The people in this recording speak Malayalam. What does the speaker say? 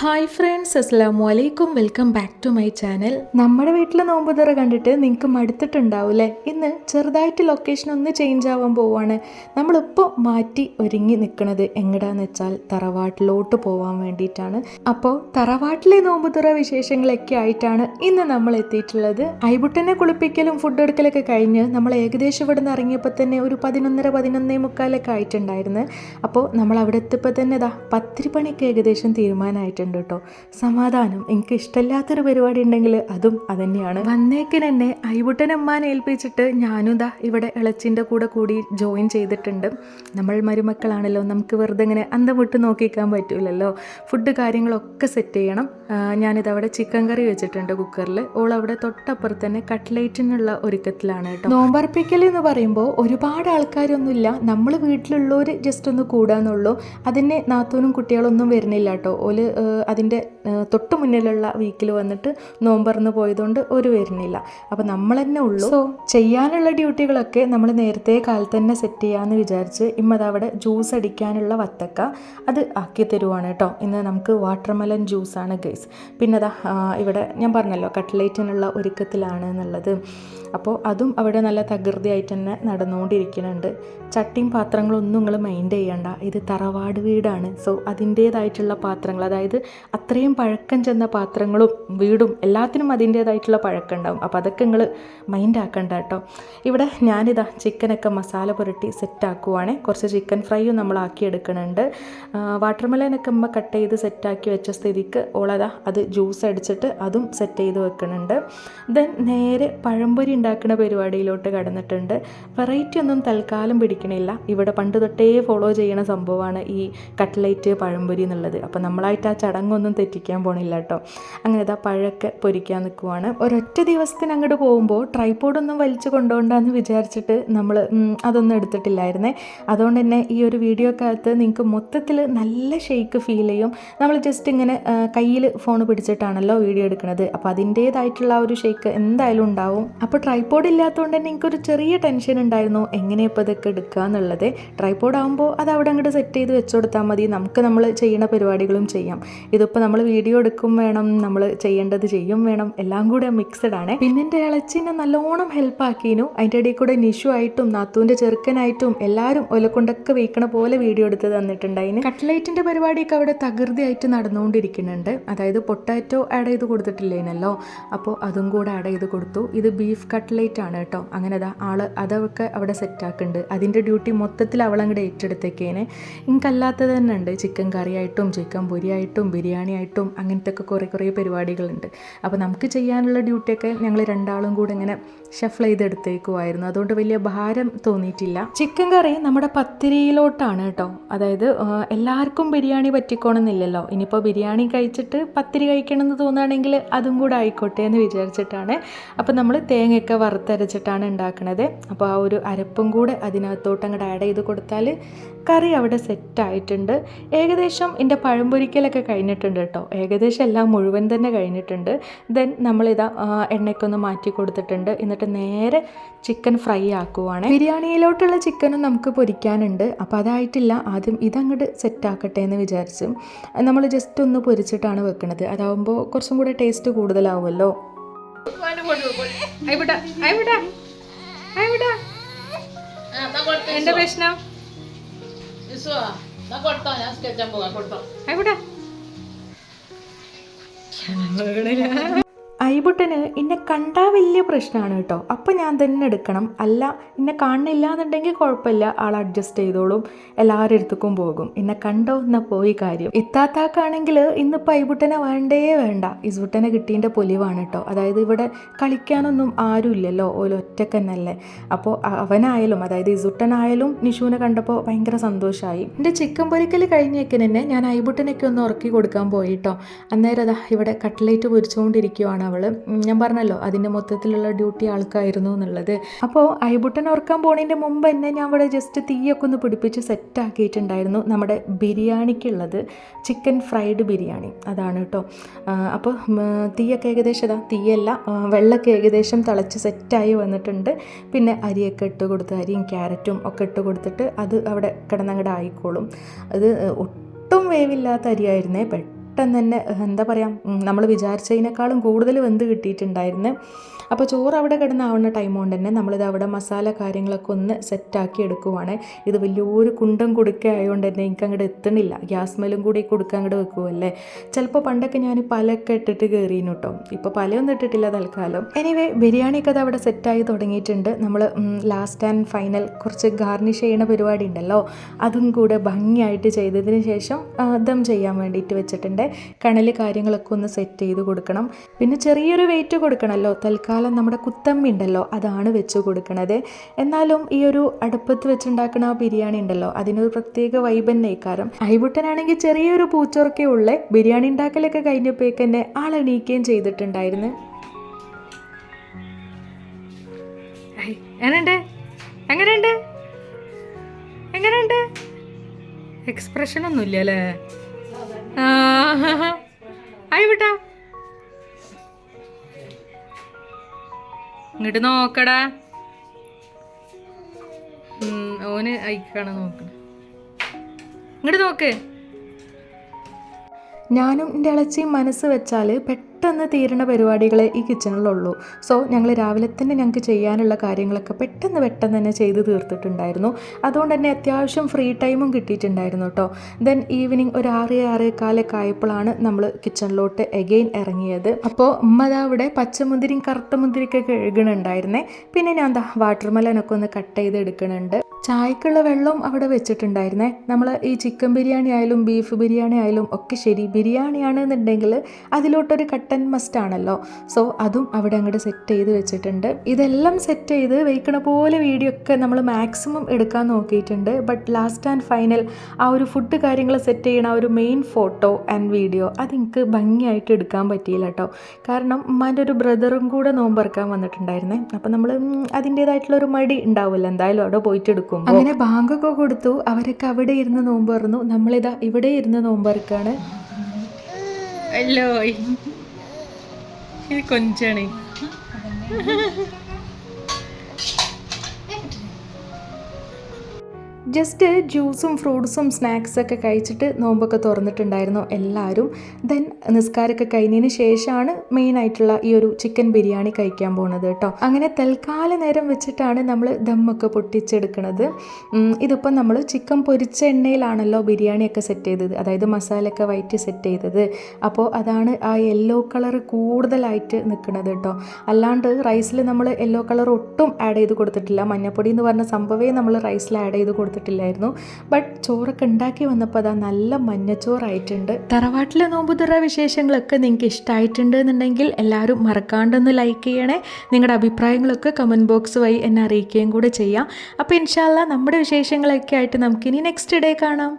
ഹായ് ഫ്രണ്ട്സ്, അസ്സലാമു അലൈക്കും. Welcome back to my channel. നമ്മുടെ വീട്ടിൽ നോമ്പ് തുറ കണ്ടിട്ട് നിങ്ങൾക്ക് മടുത്തിട്ടുണ്ടാവില്ലേ? ഇന്ന് ചെറുതായിട്ട് ലൊക്കേഷൻ ഒന്ന് ചേഞ്ച് ആവാൻ പോവാണ്. നമ്മളിപ്പോൾ മാറ്റി ഒരുങ്ങി നിൽക്കുന്നത് എങ്ങടാന്ന് വെച്ചാൽ തറവാട്ടിലോട്ട് പോകാൻ വേണ്ടിയിട്ടാണ്. അപ്പോൾ തറവാട്ടിലെ നോമ്പ് തുറ വിശേഷങ്ങളൊക്കെ ആയിട്ടാണ് ഇന്ന് നമ്മൾ എത്തിയിട്ടുള്ളത്. ഐബുട്ടനെ കുളിപ്പിക്കലും ഫുഡ് എടുക്കലൊക്കെ കഴിഞ്ഞ് നമ്മൾ ഏകദേശം ഇവിടെ നിന്ന് ഇറങ്ങിയപ്പോൾ തന്നെ ഒരു 11:30 ആയിട്ടുണ്ടായിരുന്നു. അപ്പോൾ നമ്മൾ അവിടെ എത്തിയപ്പോൾ തന്നെ പത്തിരി പണിക്ക് ഏകദേശം തീരുമാനമായിട്ടുണ്ട് കേട്ടോ. സമാധാനം. എനിക്ക് ഇഷ്ടമില്ലാത്തൊരു പരിപാടി ഉണ്ടെങ്കിൽ അതും അതന്നെയാണ്. വന്നേക്കിന് എന്നെ ഐബുട്ടനമ്മാനെ ഏൽപ്പിച്ചിട്ട് ഞാനും ഇവിടെ ഇളച്ചിൻ്റെ കൂടി ജോയിൻ ചെയ്തിട്ടുണ്ട്. നമ്മൾ മരുമക്കളാണല്ലോ, നമുക്ക് വെറുതെ ഇങ്ങനെ അന്തം വിട്ട് നോക്കിക്കാൻ പറ്റൂലല്ലോ. ഫുഡ് കാര്യങ്ങളൊക്കെ സെറ്റ് ചെയ്യണം. ഞാനിതവിടെ ചിക്കൻ കറി വെച്ചിട്ടുണ്ട് കുക്കറിൽ. അവിടെ തൊട്ടപ്പുറത്ത് തന്നെ കട്ട്ലേറ്റിനുള്ള ഒരുക്കത്തിലാണ് കേട്ടോ. നോമ്പർപ്പിക്കൽ എന്ന് പറയുമ്പോൾ ഒരുപാട് ആൾക്കാരൊന്നുമില്ല, നമ്മൾ വീട്ടിലുള്ളവർ ജസ്റ്റ് ഒന്ന് കൂടാന്നുള്ളൂ. അതിന് നാത്തൂനും കുട്ടികളൊന്നും വരുന്നില്ല കേട്ടോ. അതിൻ്റെ തൊട്ട് മുന്നിലുള്ള വീക്കിൽ വന്നിട്ട് നോമ്പറന്ന് പോയതുകൊണ്ട് ഒരു വരുന്നില്ല. അപ്പോൾ നമ്മൾ തന്നെ ഉള്ളൂ. സോ ചെയ്യാനുള്ള ഡ്യൂട്ടികളൊക്കെ നമ്മൾ നേരത്തെ കാലത്ത് തന്നെ സെറ്റ് ചെയ്യാമെന്ന് വിചാരിച്ച് ഇമ്മതവിടെ ജ്യൂസ് അടിക്കാനുള്ള വത്തക്ക അത് ആക്കി തരുവാണ് കേട്ടോ. ഇന്ന് നമുക്ക് വാട്ടർമെലൺ ജ്യൂസാണ് ഗൈസ്. പിന്നെ ഇവിടെ ഞാൻ പറഞ്ഞല്ലോ കട്ട്ലേറ്റിനുള്ള ഒരുക്കത്തിലാണ് എന്നുള്ളത്. അപ്പോൾ അതും അവിടെ നല്ല തകൃതിയായിട്ട് തന്നെ നടന്നുകൊണ്ടിരിക്കുന്നുണ്ട്. ചട്ടിയും പാത്രങ്ങളൊന്നും നിങ്ങൾ മൈൻഡ് ചെയ്യണ്ട, ഇത് തറവാട് വീടാണ്. സോ അതിൻ്റേതായിട്ടുള്ള പാത്രങ്ങൾ, അതായത് അത്രയും പഴക്കം ചെന്ന പാത്രങ്ങളും വീടും എല്ലാത്തിനും അതിൻ്റേതായിട്ടുള്ള പഴക്കം ഉണ്ടാവും. അപ്പോൾ അതൊക്കെ നിങ്ങൾ മൈൻഡ് ആക്കണ്ട കേട്ടോ. ഇവിടെ ഞാനിതാ ചിക്കനൊക്കെ മസാല പുരട്ടി സെറ്റാക്കുവാണ്. കുറച്ച് ചിക്കൻ ഫ്രൈയും നമ്മൾ ആക്കിയെടുക്കുന്നുണ്ട്. വാട്ടർമെലനൊക്കെ അമ്മ കട്ട് ചെയ്ത് സെറ്റാക്കി വെച്ച സ്ഥിതിക്ക് അത് ജ്യൂസ് അടിച്ചിട്ട് അതും സെറ്റ് ചെയ്ത് വെക്കുന്നുണ്ട്. ദെൻ നേരെ പഴംപൊരി ഉണ്ടാക്കുന്ന പരിപാടിയിലോട്ട് കടന്നിട്ടുണ്ട്. വെറൈറ്റി ഒന്നും തൽക്കാലം പിടിക്കണില്ല. ഇവിടെ പണ്ട് തൊട്ടേ ഫോളോ ചെയ്യുന്ന സംഭവമാണ് ഈ കട്ട്ലേറ്റ് പഴംപൊരി എന്നുള്ളത്. അപ്പോൾ നമ്മളായിട്ട് ആ ചടങ്ങൊന്നും തെറ്റിക്കാൻ പോണില്ല കേട്ടോ. അങ്ങനെ പഴമൊക്കെ പൊരിക്കാൻ നിൽക്കുവാണ്. ഒരൊറ്റ ദിവസത്തിന് അങ്ങോട്ട് പോകുമ്പോൾ ട്രൈപോഡൊന്നും വലിച്ചു കൊണ്ടുപോകണ്ടെന്ന് വിചാരിച്ചിട്ട് നമ്മൾ അതൊന്നും എടുത്തിട്ടില്ലായിരുന്നേ. അതുകൊണ്ട് തന്നെ ഈ ഒരു വീഡിയോക്കകത്ത് നിങ്ങൾക്ക് മൊത്തത്തിൽ നല്ല ഷെയ്ക്ക് ഫീൽ ചെയ്യും. നമ്മൾ ജസ്റ്റ് ഇങ്ങനെ കയ്യിൽ ഫോൺ പിടിച്ചിട്ടാണല്ലോ വീഡിയോ എടുക്കുന്നത്. അപ്പോൾ അതിൻ്റേതായിട്ടുള്ള ആ ഒരു ഷെയ്ക്ക് എന്തായാലും ഉണ്ടാവും. അപ്പോൾ ട്രൈപോഡ് ഇല്ലാത്തതുകൊണ്ട് തന്നെ എനിക്കൊരു ചെറിയ ടെൻഷൻ ഉണ്ടായിരുന്നു, എങ്ങനെയപ്പോൾ ഇതൊക്കെ എടുക്കുക എന്നുള്ളത്. ട്രൈപോഡ് ആകുമ്പോൾ അത് അവിടെ അങ്ങോട്ട് സെറ്റ് ചെയ്ത് വെച്ച് കൊടുത്താൽ മതി, നമുക്ക് നമ്മൾ ചെയ്യുന്ന പരിപാടികളും ചെയ്യാം. ഇതിപ്പോൾ നമ്മൾ വീഡിയോ എടുക്കും വേണം, നമ്മൾ ചെയ്യേണ്ടത് ചെയ്യും വേണം, എല്ലാം കൂടെ മിക്സഡ് ആണ്. പിന്നെ എൻ്റെ ഇളച്ചിനെ നല്ലോണം ഹെൽപ്പാക്കിനു. അതിൻ്റെ ഇടയിൽ കൂടെ നിഷു ആയിട്ടും നാത്തൂൻ്റെ ചെറുക്കനായിട്ടും എല്ലാവരും ഒലക്കൊണ്ടൊക്കെ വെയ്ക്കണ പോലെ വീഡിയോ എടുത്ത് തന്നിട്ടുണ്ടായിന്. കട്ട്ലേറ്റിൻ്റെ പരിപാടിയൊക്കെ അവിടെ തകൃതിയായിട്ട് നടന്നുകൊണ്ടിരിക്കുന്നുണ്ട്. അതായത് പൊട്ടാറ്റോ ആഡ് ചെയ്ത് കൊടുത്തിട്ടില്ലേനല്ലോ, അപ്പോൾ അതും കൂടെ ആഡ് ചെയ്ത് കൊടുത്തു. ഇത് ബീഫ് കട്ട്ലേറ്റ് ആണ് കേട്ടോ. അങ്ങനെ അതൊക്കെ അവിടെ സെറ്റാക്കുന്നുണ്ട്. അതിൻ്റെ ഡ്യൂട്ടി മൊത്തത്തിൽ അവളങ്ങടെ ഏറ്റെടുത്തേക്കേനെ. എനിക്കല്ലാത്തത് തന്നെ ഉണ്ട്, ചിക്കൻ കറിയായിട്ടും ചിക്കൻ പൊരിയായിട്ടും ബിരിയാണി ആയിട്ടും അങ്ങനത്തെ ഒക്കെ കുറേ പരിപാടികളുണ്ട്. അപ്പോൾ നമുക്ക് ചെയ്യാനുള്ള ഡ്യൂട്ടിയൊക്കെ ഞങ്ങൾ രണ്ടാളും കൂടെ ഇങ്ങനെ ഷഫിൾ ചെയ്തെടുത്തേക്കുമായിരുന്നു. അതുകൊണ്ട് വലിയ ഭാരം തോന്നിയിട്ടില്ല. ചിക്കൻ കറി നമ്മുടെ പത്തിരിയിലോട്ടാണ് കേട്ടോ. അതായത് എല്ലാവർക്കും ബിരിയാണി പറ്റിക്കോണമെന്നില്ലല്ലോ. ഇനിയിപ്പോൾ ബിരിയാണി കഴിച്ചിട്ട് പത്തിരി കഴിക്കണമെന്ന് തോന്നുകയാണെങ്കിൽ അതും കൂടെ ആയിക്കോട്ടെ എന്ന് വിചാരിച്ചിട്ടാണ്. അപ്പോൾ നമ്മൾ തേങ്ങയൊക്കെ വറുത്തരച്ചിട്ടാണ് ഉണ്ടാക്കുന്നത്. അപ്പോൾ ആ ഒരു അരപ്പും കൂടെ അതിനകത്തോട്ട് അങ്ങോട്ട് ആഡ് ചെയ്ത് കൊടുത്താൽ കറി അവിടെ സെറ്റായിട്ടുണ്ട്. ഏകദേശം എൻ്റെ പഴംപൊരിക്കലൊക്കെ കഴിഞ്ഞിട്ടുണ്ട് കേട്ടോ. ഏകദേശം എല്ലാം മുഴുവൻ തന്നെ കഴിഞ്ഞിട്ടുണ്ട്. ദെൻ നമ്മളിതാ എണ്ണയ്ക്കൊന്ന് മാറ്റി കൊടുത്തിട്ടുണ്ട്. എന്നിട്ട് നേരെ ചിക്കൻ ഫ്രൈ ആക്കുവാണ്. ബിരിയാണിയിലോട്ടുള്ള ചിക്കനും നമുക്ക് പൊരിക്കാനുണ്ട്. അപ്പോൾ അതായിട്ടില്ല, ആദ്യം ഇതങ്ങോട്ട് സെറ്റാക്കട്ടെ എന്ന് വിചാരിച്ചു നമ്മൾ ജസ്റ്റ് ഒന്ന് പൊരിച്ചിട്ടാണ് വെക്കുന്നത്. അതാവുമ്പോൾ കുറച്ചും കൂടെ ടേസ്റ്റ് കൂടുതലാവുമല്ലോ. എന്റെ പ്രശ്നം ഐബുട്ടന് എന്നെ കണ്ടാൽ വലിയ പ്രശ്നമാണ് കേട്ടോ. അപ്പം ഞാൻ തന്നെ എടുക്കണം. അല്ല എന്നെ കാണുന്നില്ല എന്നുണ്ടെങ്കിൽ കുഴപ്പമില്ല, ആൾ അഡ്ജസ്റ്റ് ചെയ്തോളും, എല്ലാവരുടെ അടുത്തേക്കും പോകും. എന്നെ കണ്ടോ എന്നാൽ പോയി കാര്യം. ഇത്താത്താക്കാണെങ്കിൽ ഇന്നിപ്പോൾ ഐബുട്ടനെ വേണ്ട, ഇസ്ബുട്ടനെ കിട്ടീൻ്റെ പൊലിവാണ് കേട്ടോ. അതായത് ഇവിടെ കളിക്കാനൊന്നും ആരും ഇല്ലല്ലോ, ഒറ്റക്ക് തന്നെയല്ലേ. അപ്പോൾ അവനായാലും അതായത് ഇസുട്ടനായാലും നിഷുവിനെ കണ്ടപ്പോൾ ഭയങ്കര സന്തോഷമായി. എൻ്റെ ചിക്കൻ പൊരിക്കൽ കഴിഞ്ഞേക്കിന് തന്നെ ഞാൻ ഐബുട്ടനൊക്കെ ഒന്ന് ഉറക്കി കൊടുക്കാൻ പോയിട്ടോ. അന്നേരം ഇവിടെ കട്ട്ലേറ്റ് പൊരിച്ചുകൊണ്ടിരിക്കുവാണ് അവൾ. ഞാൻ പറഞ്ഞല്ലോ അതിൻ്റെ മൊത്തത്തിലുള്ള ഡ്യൂട്ടി ആൾക്കായിരുന്നു എന്നുള്ളത്. അപ്പോൾ ഐബുട്ടൻ ഉറക്കാൻ പോണതിൻ്റെ മുമ്പ് തന്നെ ഞാൻ ഇവിടെ ജസ്റ്റ് തീയൊക്കെ ഒന്ന് പിടിപ്പിച്ച് സെറ്റാക്കിയിട്ടുണ്ടായിരുന്നു നമ്മുടെ ബിരിയാണിക്കുള്ളത്. ചിക്കൻ ഫ്രൈഡ് ബിരിയാണി അതാണ് കേട്ടോ. അപ്പോൾ തീയൊക്കെ ഏകദേശം തീയല്ല വെള്ളമൊക്കെ ഏകദേശം തിളച്ച് സെറ്റായി വന്നിട്ടുണ്ട്. പിന്നെ അരിയൊക്കെ ഇട്ട് കൊടുത്ത് അരിയും ക്യാരറ്റും ഒക്കെ ഇട്ട് കൊടുത്തിട്ട് അത് അവിടെ കിടന്നങ്ങടെ ആയിക്കോളും. അത് ഒട്ടും വേവില്ലാത്ത അരിയായിരുന്നേ. പെട്ടെന്ന് തന്നെ എന്താ പറയുക, നമ്മൾ വിചാരിച്ചതിനേക്കാളും കൂടുതൽ വെന്ത് കിട്ടിയിട്ടുണ്ടായിരുന്നു. അപ്പോൾ ചോറ് അവിടെ കിടന്നാവുന്ന ടൈം കൊണ്ട് തന്നെ നമ്മളിത് അവിടെ മസാല കാര്യങ്ങളൊക്കെ ഒന്ന് സെറ്റാക്കി എടുക്കുവാണ്. ഇത് വലിയൊരു കുണ്ടം കൊടുക്ക ആയതുകൊണ്ട് തന്നെ എനിക്ക് അങ്ങോട്ട് എത്തണില്ല. ഗ്യാസ് മേലും കൂടി കൊടുക്കാൻ അങ്ങോട്ട് വെക്കുമല്ലേ. ചിലപ്പോൾ പണ്ടൊക്കെ ഞാൻ പലയൊക്കെ ഇട്ടിട്ട് കയറിയിരുന്നു കേട്ടോ. ഇപ്പോൾ പലയൊന്നും ഇട്ടിട്ടില്ല തൽക്കാലം. എനിവേ ബിരിയാണിയൊക്കെ അത് അവിടെ സെറ്റായി തുടങ്ങിയിട്ടുണ്ട്. നമ്മൾ ലാസ്റ്റ് ആൻഡ് ഫൈനൽ കുറച്ച് ഗാർണിഷ് ചെയ്യുന്ന പരിപാടി ഉണ്ടല്ലോ, അതും കൂടെ ഭംഗിയായിട്ട് ചെയ്തതിന് ശേഷം ദം ചെയ്യാൻ വേണ്ടിയിട്ട് വെച്ചിട്ടുണ്ട്. കണൽ കാര്യങ്ങളൊക്കെ ഒന്ന് സെറ്റ് ചെയ്ത് കൊടുക്കണം. പിന്നെ ചെറിയൊരു വെയിറ്റ് കൊടുക്കണമല്ലോ. തൽക്കാലം നമ്മുടെ കുത്തമ്മി ഉണ്ടല്ലോ അതാണ് വെച്ച് കൊടുക്കണത്. എന്നാലും ഈ ഒരു അടുപ്പത്ത് വെച്ചുണ്ടാക്കുന്ന ആ ബിരിയാണി ഉണ്ടല്ലോ അതിനൊരു പ്രത്യേക വൈബ് തന്നെ ഇക്കാരം. ഐബുട്ടനാണെങ്കിൽ ചെറിയൊരു പൂച്ചോർക്കേ ഉള്ളേ. ബിരിയാണി ഉണ്ടാക്കലൊക്കെ കഴിഞ്ഞപ്പോഴേക്ക് തന്നെ ആളെണീക്കുകയും ചെയ്തിട്ടുണ്ടായിരുന്നു. എങ്ങനെയുണ്ട് എക്സ്പ്രഷൻ ഒന്നുമില്ല അല്ലേ? ഐബുട്ടാ ഇങ്ങോട്ട് നോക്കടാ. ഓന് അയക്കാണ് നോക്കണം. ഇങ്ങോട്ട് നോക്ക്. ഞാനും എൻ്റെ ഇളച്ചിയും മനസ്സ് വെച്ചാൽ പെട്ടെന്ന് തീരുന്ന പരിപാടികളെ ഈ കിച്ചണിലുള്ളൂ. സോ ഞങ്ങൾ രാവിലെ തന്നെ ഞങ്ങൾക്ക് ചെയ്യാനുള്ള കാര്യങ്ങളൊക്കെ പെട്ടെന്ന് തന്നെ ചെയ്ത് തീർത്തിട്ടുണ്ടായിരുന്നു. അതുകൊണ്ട് തന്നെ അത്യാവശ്യം ഫ്രീ ടൈമും കിട്ടിയിട്ടുണ്ടായിരുന്നു കേട്ടോ. ദെൻ ഈവനിങ് ഒരു 6-6:15 ആയപ്പോഴാണ് നമ്മൾ കിച്ചണിലോട്ട് എഗെയിൻ ഇറങ്ങിയത്. അപ്പോൾ ഉമ്മതാ അവിടെ പച്ചമുന്തിരിയും കറുത്ത മുന്തിരിയൊക്കെ കഴുകണുണ്ടായിരുന്നേ. പിന്നെ ഞാൻ വാട്ടർമെലനൊക്കെ ഒന്ന് കട്ട് ചെയ്ത് എടുക്കണുണ്ട്. ചായക്കുള്ള വെള്ളവും അവിടെ വെച്ചിട്ടുണ്ടായിരുന്നേ. നമ്മൾ ഈ ചിക്കൻ ബിരിയാണി ആയാലും ബീഫ് ബിരിയാണി ആയാലും ഒക്കെ ശരി, ബിരിയാണിയാണെന്നുണ്ടെങ്കിൽ അതിലോട്ടൊരു കട്ടൻ മസ്റ്റ് ആണല്ലോ. സോ അതും അവിടെ അങ്ങോട്ട് സെറ്റ് ചെയ്ത് വെച്ചിട്ടുണ്ട്. ഇതെല്ലാം സെറ്റ് ചെയ്ത് വയ്ക്കണ പോലെ വീഡിയോ ഒക്കെ നമ്മൾ മാക്സിമം എടുക്കാൻ നോക്കിയിട്ടുണ്ട്. ബട്ട് ലാസ്റ്റ് ആൻഡ് ഫൈനൽ ആ ഒരു ഫുഡ് കാര്യങ്ങൾ സെറ്റ് ചെയ്യണ ആ ഒരു മെയിൻ ഫോട്ടോ ആൻഡ് വീഡിയോ അതെനിക്ക് ഭംഗിയായിട്ട് എടുക്കാൻ പറ്റിയില്ല കേട്ടോ. കാരണം ഉമ്മാൻ്റെ ഒരു ബ്രദറും കൂടെ നോമ്പറക്കാൻ വന്നിട്ടുണ്ടായിരുന്നേ. അപ്പം നമ്മൾ അതിൻ്റേതായിട്ടുള്ളൊരു മടി ഉണ്ടാവില്ല, എന്തായാലും അവിടെ പോയിട്ട് എടുക്കും. അങ്ങനെ ബാങ്കൊക്കെ കൊടുത്തു. അവരൊക്കെ അവിടെ ഇരുന്ന് നോമ്പ് തുറന്നു. നമ്മളിതാ ഇവിടെ ഇരുന്ന് നോമ്പറക്കാണ്. അല്ലോ ഇത് കൊഞ്ചാണ്. ജസ്റ്റ് ജ്യൂസും ഫ്രൂട്ട്സും സ്നാക്സൊക്കെ കഴിച്ചിട്ട് നോമ്പൊക്കെ തുറന്നിട്ടുണ്ടായിരുന്നു എല്ലാവരും. ദെൻ നിസ്കാരമൊക്കെ കഴിഞ്ഞതിന് ശേഷമാണ് മെയിനായിട്ടുള്ള ഈ ഒരു ചിക്കൻ ബിരിയാണി കഴിക്കാൻ പോകുന്നത് കേട്ടോ. അങ്ങനെ തൽക്കാല നേരം വെച്ചിട്ടാണ് നമ്മൾ ദമ്മൊക്കെ പൊട്ടിച്ചെടുക്കുന്നത്. ഇതിപ്പം നമ്മൾ ചിക്കൻ പൊരിച്ച എണ്ണയിലാണല്ലോ ബിരിയാണിയൊക്കെ സെറ്റ് ചെയ്തത്, അതായത് മസാലയൊക്കെ വയറ്റി സെറ്റ് ചെയ്തത്. അപ്പോൾ അതാണ് ആ യെല്ലോ കളർ കൂടുതലായിട്ട് നിൽക്കുന്നത് കേട്ടോ. അല്ലാണ്ട് റൈസിൽ നമ്മൾ യെല്ലോ കളർ ഒട്ടും ആഡ് ചെയ്ത് കൊടുത്തിട്ടില്ല. മഞ്ഞപ്പൊടി എന്ന് പറഞ്ഞ സംഭവമേ നമ്മൾ റൈസിൽ ആഡ് ചെയ്ത് കൊടുത്തിട്ടില്ലായിരുന്നു. ബട്ട് ചോറൊക്കെ ഉണ്ടാക്കി വന്നപ്പോൾ അതാ നല്ല മഞ്ഞച്ചോറായിട്ടുണ്ട്. തറവാട്ടിലെ നോമ്പുതുറ വിശേഷങ്ങളൊക്കെ നിങ്ങൾക്ക് ഇഷ്ടമായിട്ടുണ്ട് എന്നുണ്ടെങ്കിൽ എല്ലാവരും മറക്കാണ്ടൊന്ന് ലൈക്ക് ചെയ്യണേ. നിങ്ങളുടെ അഭിപ്രായങ്ങളൊക്കെ കമൻറ്റ് ബോക്സ് വഴി എന്നെ അറിയിക്കുകയും കൂടെ ചെയ്യാം. അപ്പോൾ ഇൻഷാ അല്ലാ നമ്മുടെ വിശേഷങ്ങളൊക്കെ ആയിട്ട് നമുക്കിനി നെക്സ്റ്റ് ഡേ കാണാം.